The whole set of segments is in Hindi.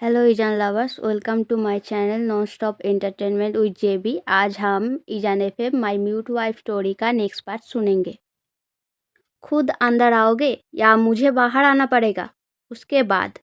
हेलो ईजान lovers, welcome to my channel non stop entertainment with JB. आज हम ईजान FM my mute wife story का नेक्स्ट पार्ट सुनेंगे। खुद अंदर आओगे या मुझे बाहर आना पड़ेगा? उसके बाद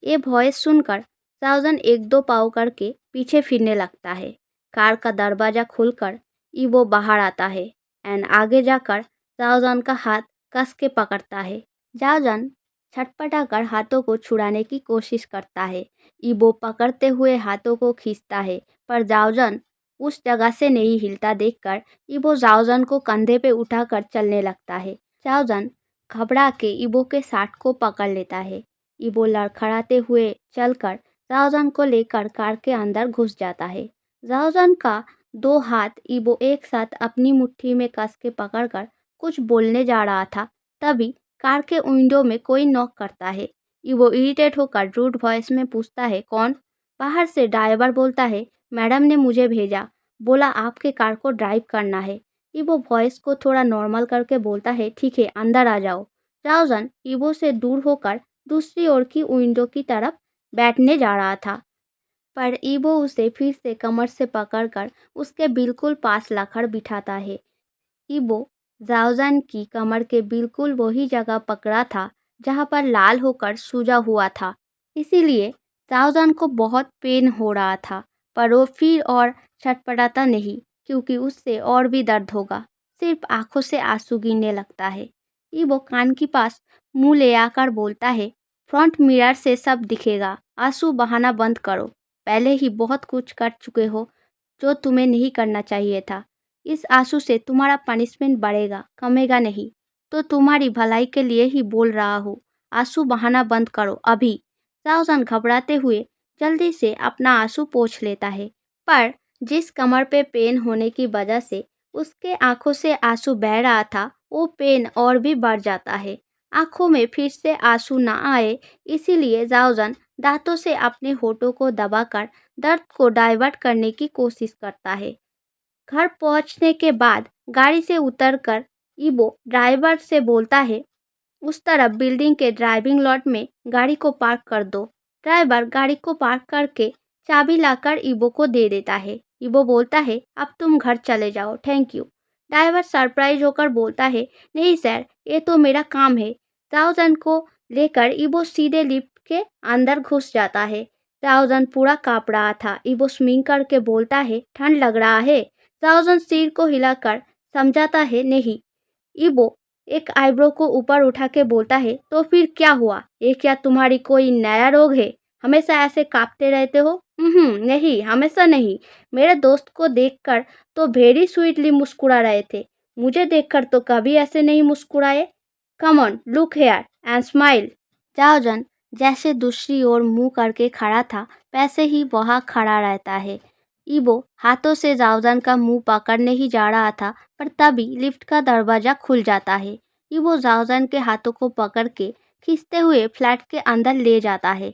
ये वॉइस सुनकर साउजन एक दो पाँव करके पीछे फिरने लगता है। कार का दरवाज़ा खुलकर ईवो बाहर आता है एंड आगे जाकर साउजन का हाथ कस के पकड़ता है। साउजन छटपटाकर हाथों को छुड़ाने की कोशिश करता है। ईवो पकड़ते हुए हाथों को खींचता है, पर जाओजन उस जगह से नहीं हिलता देखकर ईवो जाओजन को कंधे पे उठाकर चलने लगता है। जाओजन घबरा के ईवो के साथ को पकड़ लेता है। ईवो लड़खड़ाते हुए चलकर जाओजन को लेकर कार के अंदर घुस जाता है। जाओजन का दो हाथ ईवो एक साथ अपनी मुट्ठी में कस के पकड़कर कुछ बोलने जा रहा था, तभी कार के विंडो में कोई नॉक करता है। ईवो इरिटेट होकर रूड वॉइस में पूछता है, कौन? बाहर से ड्राइवर बोलता है, मैडम ने मुझे भेजा, बोला आपके कार को ड्राइव करना है। ईवो वॉइस को थोड़ा नॉर्मल करके बोलता है, ठीक है अंदर आ जाओ। जाओजन ईवो से दूर होकर दूसरी ओर की विंडो की तरफ बैठने जा रहा था, पर ईवो उसे फिर से कमर से पकड़कर उसके बिल्कुल पास लाकर बिठाता है। ईवो जाओजन की कमर के बिल्कुल वही जगह पकड़ा था जहाँ पर लाल होकर सूजा हुआ था, इसीलिए जाओजन को बहुत पेन हो रहा था, पर वो फिर और छटपटाता नहीं क्योंकि उससे और भी दर्द होगा। सिर्फ आंखों से आंसू गिरने लगता है। ईवो कान के पास मुंह ले आकर बोलता है, फ्रंट मिरर से सब दिखेगा, आंसू बहाना बंद करो। पहले ही बहुत कुछ कर चुके हो जो तुम्हें नहीं करना चाहिए था। इस आंसू से तुम्हारा पनिशमेंट बढ़ेगा, कमेगा नहीं। तो तुम्हारी भलाई के लिए ही बोल रहा हूँ, आंसू बहाना बंद करो अभी। जाओजन घबराते हुए जल्दी से अपना आंसू पोंछ लेता है, पर जिस कमर पे पेन होने की वजह से उसके आंखों से आंसू बह रहा था, वो पेन और भी बढ़ जाता है। आंखों में फिर से आंसू ना आए, इसीलिए जाओजन दांतों से अपने होठों को दबाकर दर्द को डाइवर्ट करने की कोशिश करता है। घर पहुंचने के बाद गाड़ी से उतरकर ईवो ड्राइवर से बोलता है, उस तरफ बिल्डिंग के ड्राइविंग लॉट में गाड़ी को पार्क कर दो। ड्राइवर गाड़ी को पार्क करके चाबी लाकर ईवो को दे देता है। ईवो बोलता है, अब तुम घर चले जाओ, थैंक यू। ड्राइवर सरप्राइज होकर बोलता है, नहीं सर, ये तो मेरा काम है। जाओजन को लेकर ईवो सीधे लिफ्ट के अंदर घुस जाता है। जाओजन पूरा कांप रहा था। ईवो स्मिंग करके बोलता है, ठंड लग रहा है? जाओजन सिर को हिलाकर समझाता है, नहीं। ईवो एक आईब्रो को ऊपर उठा के बोलता है, तो फिर क्या हुआ? ये क्या तुम्हारी कोई नया रोग है? हमेशा ऐसे कांपते रहते हो? नहीं, हमेशा नहीं। मेरे दोस्त को देखकर तो वेरी स्वीटली मुस्कुरा रहे थे, मुझे देखकर तो कभी ऐसे नहीं मुस्कुराए। Come on, look here and smile. जाओजन जैसे दूसरी ओर मुंह करके खड़ा था, वैसे ही वहाँ खड़ा रहता है। ईवो हाथों से जाओजन का मुंह पकड़ने ही जा रहा था, पर तभी लिफ्ट का दरवाजा खुल जाता है। ईवो जाओजन के हाथों को पकड़ के खींचते हुए फ्लैट के अंदर ले जाता है।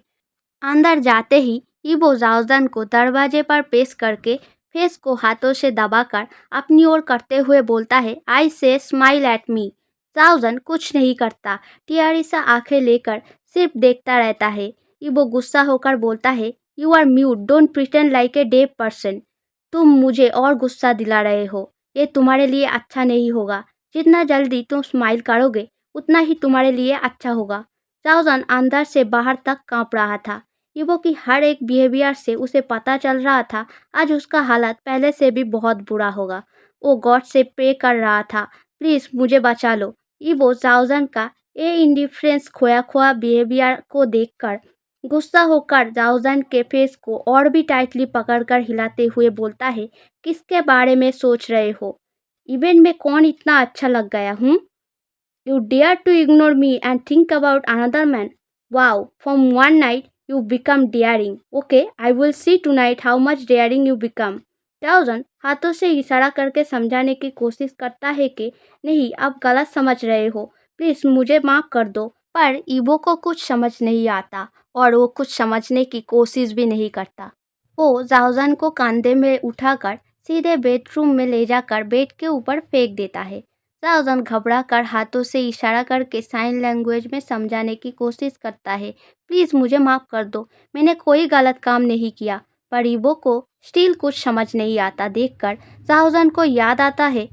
अंदर जाते ही ईवो जाओजन को दरवाजे पर पेश करके फेस को हाथों से दबाकर अपनी ओर करते हुए बोलता है, आई से स्माइल एट मी। जाओजन कुछ नहीं करता, टियारी सा आंखें लेकर सिर्फ देखता रहता है। ईवो गुस्सा होकर बोलता है, you are mute, don't pretend like a deaf person. तुम मुझे और गुस्सा दिला रहे हो, ये तुम्हारे लिए अच्छा नहीं होगा। जितना जल्दी तुम स्माइल करोगे उतना ही तुम्हारे लिए अच्छा होगा। जाओजन अंदर से बाहर तक कांप रहा था। ईवो की हर एक बिहेवियर से उसे पता चल रहा था आज उसका हालत पहले से भी बहुत बुरा होगा। वो गॉड से प्रे कर रहा था, प्लीज़ मुझे बचा लो। ईवो जाओजन का ये इंडिफरेंस खोया खोया बिहेवियर को देखकर गुस्सा होकर जाओजन के फेस को और भी टाइटली पकड़कर हिलाते हुए बोलता है, किसके बारे में सोच रहे हो? इवेंट में कौन इतना अच्छा लग गया हूँ? You dare to ignore me and think about another man. Wow, from one night you become daring. Okay, I will see tonight how much daring you become. टाउजन हाथों से इशारा करके समझाने की कोशिश करता है कि नहीं, आप गलत समझ रहे हो, प्लीज़ मुझे माफ़ कर दो। पर ईवो को कुछ समझ नहीं आता और वो कुछ समझने की कोशिश भी नहीं करता। वो जाओजन को कंधे में उठाकर सीधे बेडरूम में ले जाकर बेड के ऊपर फेंक देता है। जाओजन घबरा कर हाथों से इशारा करके साइन लैंग्वेज में समझाने की कोशिश करता है। प्लीज़ मुझे माफ़ कर दो, मैंने कोई गलत काम नहीं किया। पर ईबो को स्टिल कुछ समझ नहीं आता देखकर जाओजन को याद आता है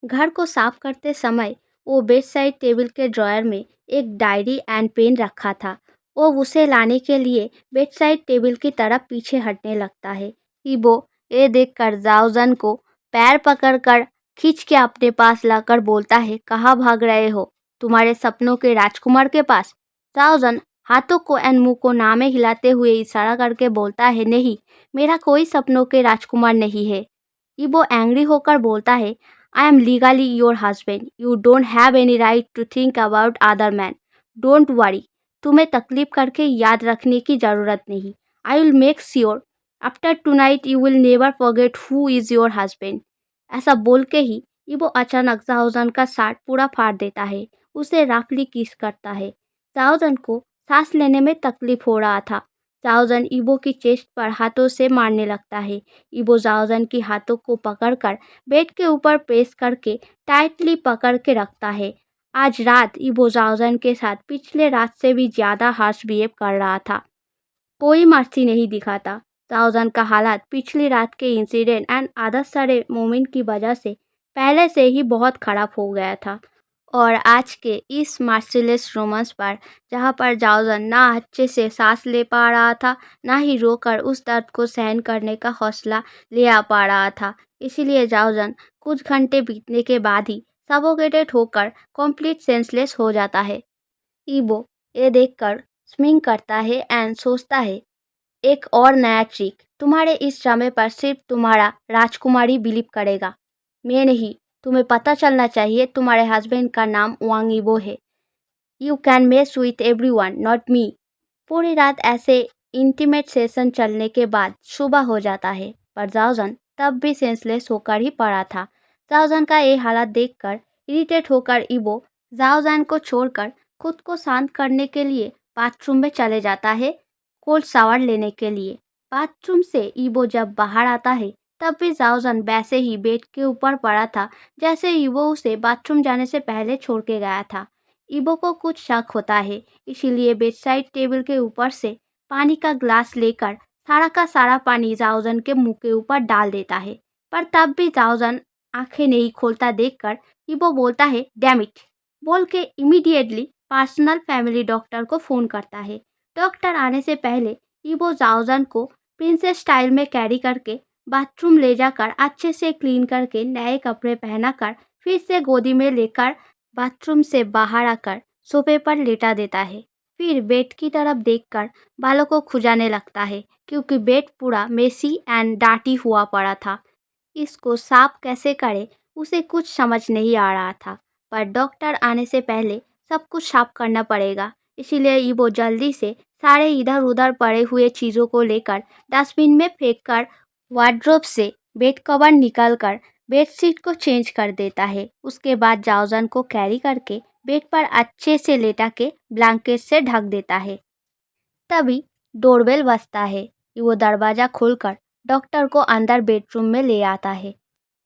घर को साफ करते समय वो बेड साइड टेबल के ड्रॉयर में एक डायरी एंड पेन रखा था। वो उसे लाने के लिए बेड साइड टेबल की तरफ पीछे हटने लगता है। ईबो ये देखकर जाओजन को पैर पकड़कर खींच के अपने पास लाकर बोलता है, कहाँ भाग रहे हो? तुम्हारे सपनों के राजकुमार के पास? जाओजन हाथों को एंड मुंह को नामे हिलाते हुए इशारा करके बोलता है, नहीं, मेरा कोई सपनों के राजकुमार नहीं है। ईबो एंग्री होकर बोलता है, I am legally your husband, you don't have any right to think about other man. Don't worry, तुम्हें तकलीफ करके याद रखने की ज़रूरत नहीं। I will make sure after tonight you will never forget who is your husband. ऐसा बोल के ही ईबो अचानक जाओजन का शर्ट पूरा फाड़ देता है, उसे रफली किस करता है। जाओजन को सांस लेने में तकलीफ हो रहा था। जाओजन ईबो की चेस्ट पर हाथों से मारने लगता है। ईबो जाओजन की हाथों को पकड़कर बेड के ऊपर प्रेस करके टाइटली पकड़ के रखता है। आज रात ईबो जाओजन के साथ पिछले रात से भी ज़्यादा हार्श बिहेव कर रहा था। कोई मर्सी नहीं दिखाता। ताउजन का हालात पिछली रात के इंसिडेंट एंड अदर सारे मोमेंट की वजह से पहले से ही बहुत ख़राब हो गया था। और आज के इस मर्सीलेस रोमांस पर जहाँ पर जाओजन ना अच्छे से सांस ले पा रहा था, ना ही रोकर उस दर्द को सहन करने का हौसला ले आ पा रहा था, इसीलिए जाओजन कुछ घंटे बीतने के बाद ही सफोकेटेड होकर कंप्लीट सेंसलेस हो जाता है। ईबो ये देखकर स्मिंग करता है एंड सोचता है, एक और नया ट्रिक, तुम्हारे इस ड्रामे पर सिर्फ तुम्हारा राजकुमारी बिलीव करेगा, मैं नहीं। तुम्हें पता चलना चाहिए तुम्हारे हस्बैंड का नाम वांग ईबो है। You can mess with everyone not me. पूरी रात ऐसे इंटीमेट सेशन चलने के बाद सुबह हो जाता है, पर जाओजन तब भी सेंसलेस होकर ही पड़ा था। जाओजन का ये हालत देखकर इरिटेट होकर ईबो जाओजन को छोड़कर खुद को शांत करने के लिए बाथरूम में चले जाता है, कोल्ड शावर लेने के लिए। बाथरूम से ईबो जब बाहर आता है तब भी जाओजन वैसे ही बेड के ऊपर पड़ा था जैसे ईबो उसे बाथरूम जाने से पहले छोड़ के गया था। ईबो को कुछ शक होता है, इसीलिए बेडसाइड टेबल के ऊपर से पानी का ग्लास लेकर सारा का सारा पानी जाओजन के मुंह के ऊपर डाल देता है। पर तब भी जाओजन आंखें नहीं खोलता देखकर ईबो बोलता है, डैम इट, बोल के इमीडिएटली पर्सनल फैमिली डॉक्टर को फ़ोन करता है। डॉक्टर आने से पहले ईबो जाओजन को प्रिंसेस स्टाइल में कैरी करके बाथरूम ले जाकर अच्छे से क्लीन करके नए कपड़े पहनाकर फिर से गोदी में लेकर बाथरूम से बाहर आकर सोफे पर लेटा देता है। फिर बेड की तरफ देखकर बालों को खुजाने लगता है, क्योंकि बेड पूरा मेसी एंड डार्टी हुआ पड़ा था। इसको साफ कैसे करे उसे कुछ समझ नहीं आ रहा था, पर डॉक्टर आने से पहले सब कुछ साफ करना पड़ेगा, इसीलिए ईबो जल्दी से सारे इधर उधर पड़े हुए चीज़ों को लेकर डस्टबिन में फेंककर वार्डरोब से बेड कवर निकालकर बेडशीट को चेंज कर देता है। उसके बाद जाओजन को कैरी करके बेड पर अच्छे से लेटा के ब्लैंकेट से ढक देता है। तभी डोरबेल बजता है। वो दरवाज़ा खोलकर डॉक्टर को अंदर बेडरूम में ले आता है।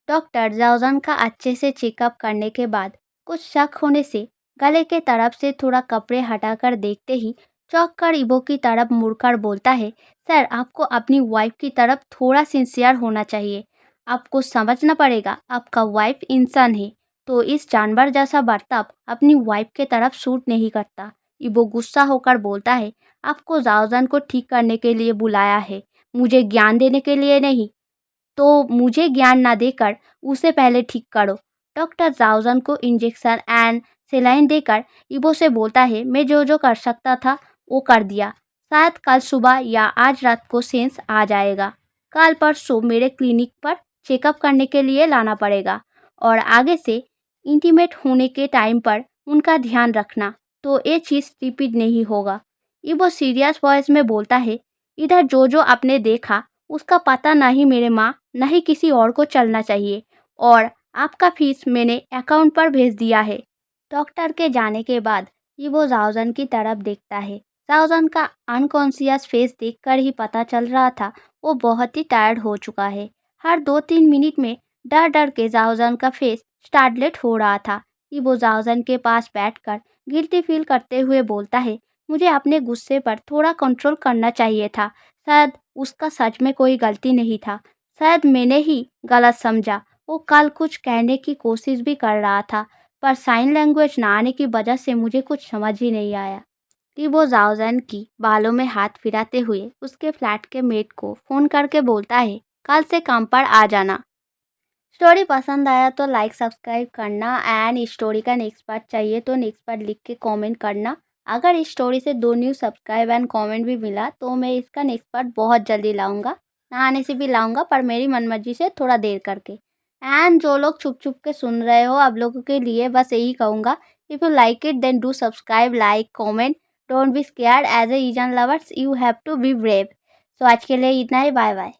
डॉक्टर जाओजन का अच्छे से चेकअप करने के बाद कुछ शक होने से गले के तरफ से थोड़ा कपड़े हटाकर देखते ही चौंक कर ईबो की तरफ मुड़कर बोलता है, सर आपको अपनी वाइफ की तरफ थोड़ा सिंसियर होना चाहिए। आपको समझना पड़ेगा, आपका वाइफ इंसान है, तो इस जानवर जैसा बर्ताव अपनी वाइफ के तरफ सूट नहीं करता। ईबो गुस्सा होकर बोलता है, आपको जाओजन को ठीक करने के लिए बुलाया है, मुझे ज्ञान देने के लिए नहीं। तो मुझे ज्ञान ना देकर उसे पहले ठीक करो। डॉक्टर जाओजन को इंजेक्शन एंड सेलाइन देकर ईबो से बोलता है, मैं जो जो कर सकता था वो कर दिया। शायद कल सुबह या आज रात को सेंस आ जाएगा। कल परसों मेरे क्लिनिक पर चेकअप करने के लिए लाना पड़ेगा, और आगे से इंटीमेट होने के टाइम पर उनका ध्यान रखना, तो ये चीज़ रिपीट नहीं होगा। ईबो सीरियस वॉइस में बोलता है, इधर जो जो आपने देखा उसका पता ना ही मेरे माँ ना ही किसी और को चलना चाहिए, और आपका फीस मैंने अकाउंट पर भेज दिया है। डॉक्टर के जाने के बाद वो जाओजन की तरफ देखता है। जाओजन का अनकॉन्शियस फेस देखकर ही पता चल रहा था वो बहुत ही टायर्ड हो चुका है। हर 2-3 मिनट में डर डर के जाओजन का फेस स्टार्टलेट हो रहा था, इबो जाओजन के पास बैठकर गिल्टी फील करते हुए बोलता है, मुझे अपने गुस्से पर थोड़ा कंट्रोल करना चाहिए था। शायद उसका सच में कोई गलती नहीं था। शायद मैंने ही गलत समझा। वो कल कुछ कहने की कोशिश भी कर रहा था, पर साइन लैंग्वेज ना आने की वजह से मुझे कुछ समझ ही नहीं आया। वो जाओजन की बालों में हाथ फिराते हुए उसके फ्लैट के मेट को फ़ोन करके बोलता है, कल से काम पर आ जाना। स्टोरी पसंद आया तो लाइक सब्सक्राइब करना एंड स्टोरी का नेक्स्ट पार्ट चाहिए तो नेक्स्ट पार्ट लिख के कमेंट करना। अगर इस स्टोरी से 2 न्यू सब्सक्राइब एंड कमेंट भी मिला तो मैं इसका नेक्स्ट पार्ट बहुत जल्दी लाऊंगा। नहाने से भी लाऊंगा, पर मेरी मनमर्जी से थोड़ा देर करके। एंड जो लोग छुप छुप के सुन रहे हो, आप लोगों के लिए बस यही कहूँगा, if you like it then do subscribe, like, comment. Don't be scared, as a ईजान lovers you have to be brave. So आज के लिए इतना ही, बाय बाय।